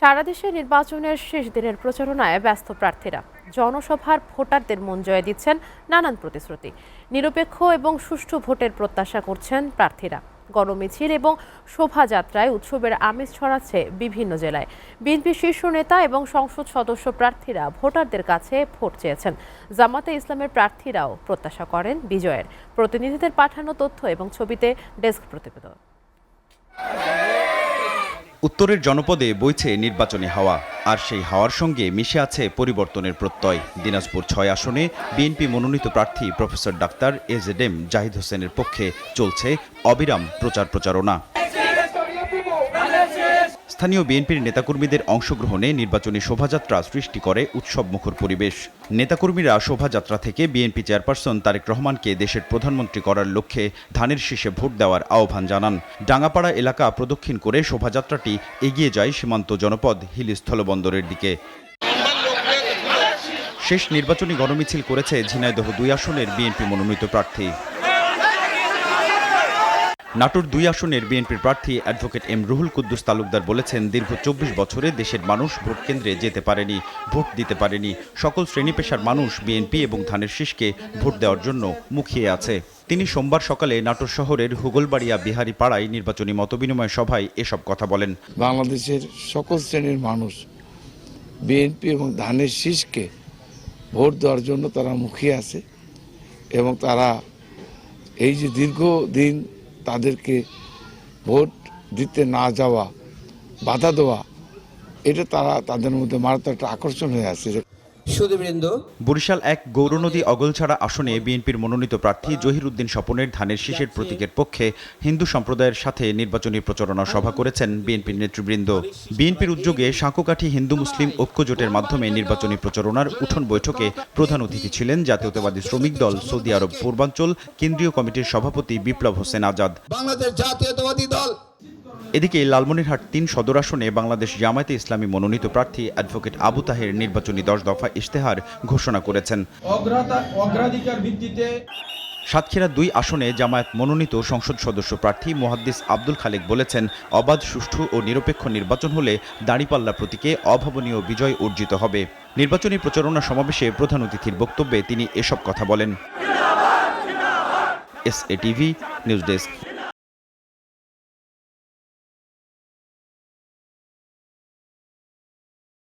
সারা দেশে নির্বাচনের শেষ দিনের প্রচারণায় ব্যস্ত প্রার্থীরা জনসভার ভোটারদের মন জয় দিচ্ছেন নানান প্রতিশ্রুতি। নিরপেক্ষ এবং সুষ্ঠু ভোটের প্রত্যাশা করছেন প্রার্থীরা। গণমিছিল এবং শোভাযাত্রায় উৎসবের আমেজ ছড়াচ্ছে বিভিন্ন জেলায়। বিএনপি শীর্ষ নেতা এবং সংসদ সদস্য প্রার্থীরা ভোটারদের কাছে ভোট চেয়েছেন। জামাতে ইসলামের প্রার্থীরাও প্রত্যাশা করেন বিজয়ের। প্রতিনিধিদের পাঠানো তথ্য এবং ছবিতে ডেস্ক প্রতিবেদন। উত্তরের জনপদে বইছে নির্বাচনী হাওয়া, আর সেই হাওয়ার সঙ্গে মিশে আছে পরিবর্তনের প্রত্যয়। দিনাজপুর ৬ আসনে বিএনপি মনোনীত প্রার্থী প্রফেসর ডাক্তার এজেডএম জাহিদ হোসেনের পক্ষে চলছে অবিরাম প্রচারণা। স্থানীয় বিএনপির নেতাকর্মীদের অংশগ্রহণে নির্বাচনী শোভাযাত্রা সৃষ্টি করে উৎসবমুখর পরিবেশ। নেতাকর্মীরা শোভাযাত্রা থেকে বিএনপি চেয়ারপারসন তারেক রহমানকে দেশের প্রধানমন্ত্রী করার লক্ষ্যে ধানের শীষে ভোট দেওয়ার আহ্বান জানান। ডাঙ্গাপাড়া এলাকা প্রদক্ষিণ করে শোভাযাত্রাটি এগিয়ে যায় সীমান্ত জনপদ হিলি স্থলবন্দরের দিকে। শেষ নির্বাচনী গণমিছিল করেছে ঝিনাইদহ ২ আসনের বিএনপি মনোনীত প্রার্থী। নাটোর ২ আসনের বিএনপির প্রার্থী অ্যাডভোকেট এম রুহুল কুদ্দুস তালুকদার বলেছেন, দীর্ঘ ২৪ বছরে দেশের মানুষ ভোট কেন্দ্রে যেতে পারেনি, ভোট দিতে পারেনি। সকল শ্রেণী পেশার মানুষ বিএনপি এবং ধানের শীষকে ভোট দেওয়ার জন্য মুখিয়ে আছে। তিনি সোমবার সকালে নাটোর শহরের হুগলবাড়িয়া বিহারি পাড়ায় নির্বাচনী মতবিনিময় সভায় এসব কথা বলেন। বাংলাদেশের সকল শ্রেণীর মানুষ বিএনপি এবং ধানের শীষকে ভোট দেওয়ার জন্য তারা মুখিয়ে আছে এবং তারা এই যে দীর্ঘদিন তাদেরকে ভোট দিতে না যাওয়া, বাধা দেওয়া, এটা তাদের মধ্যে মারাত্মক একটা আকর্ষণ হয়ে আছে। বরিশাল ১ গৌরনদী অগলছাড়া আসনে বিএনপির মনোনীত প্রার্থী জহির উদ্দিন স্বপনের ধানের শীষের প্রতীকের পক্ষে হিন্দু সম্প্রদায়ের সাথে নির্বাচনী প্রচারণা সভা করেছেন বিএনপির নেতৃবৃন্দ। বিএনপির উদ্যোগে সাঁকোকাঠি হিন্দু মুসলিম ঐক্যজোটের মাধ্যমে নির্বাচনী প্রচারণার উঠোন বৈঠকে প্রধান অতিথি ছিলেন জাতীয়তাবাদী শ্রমিক দল সৌদি আরব পূর্বাঞ্চল কেন্দ্রীয় কমিটির সভাপতি বিপ্লব হোসেন আজাদ। বাংলাদেশ জাতীয়তাবাদী দল। এদিকে লালমনিরহাট ৩ সদর আসনে বাংলাদেশ জামায়াতে ইসলামী মনোনীত প্রার্থী অ্যাডভোকেট আবু তাহের নির্বাচনী ১০ দফা ইশতেহার ঘোষণা করেছেন। অগ্রাধিকার ভিত্তিতে সাতক্ষীরা ২ আসনে জামায়াত মনোনীত সংসদ সদস্য প্রার্থী মুহাদ্দিস আব্দুল খালেক বলেছেন, অবাধ, সুষ্ঠু ও নিরপেক্ষ নির্বাচন হলে দাঁড়িপাল্লা প্রতীকে অভাবনীয় বিজয় অর্জিত হবে। নির্বাচনী প্রচারণা সমাবেশে প্রধান অতিথির বক্তব্যে তিনি এসব কথা বলেন। SATV news desk.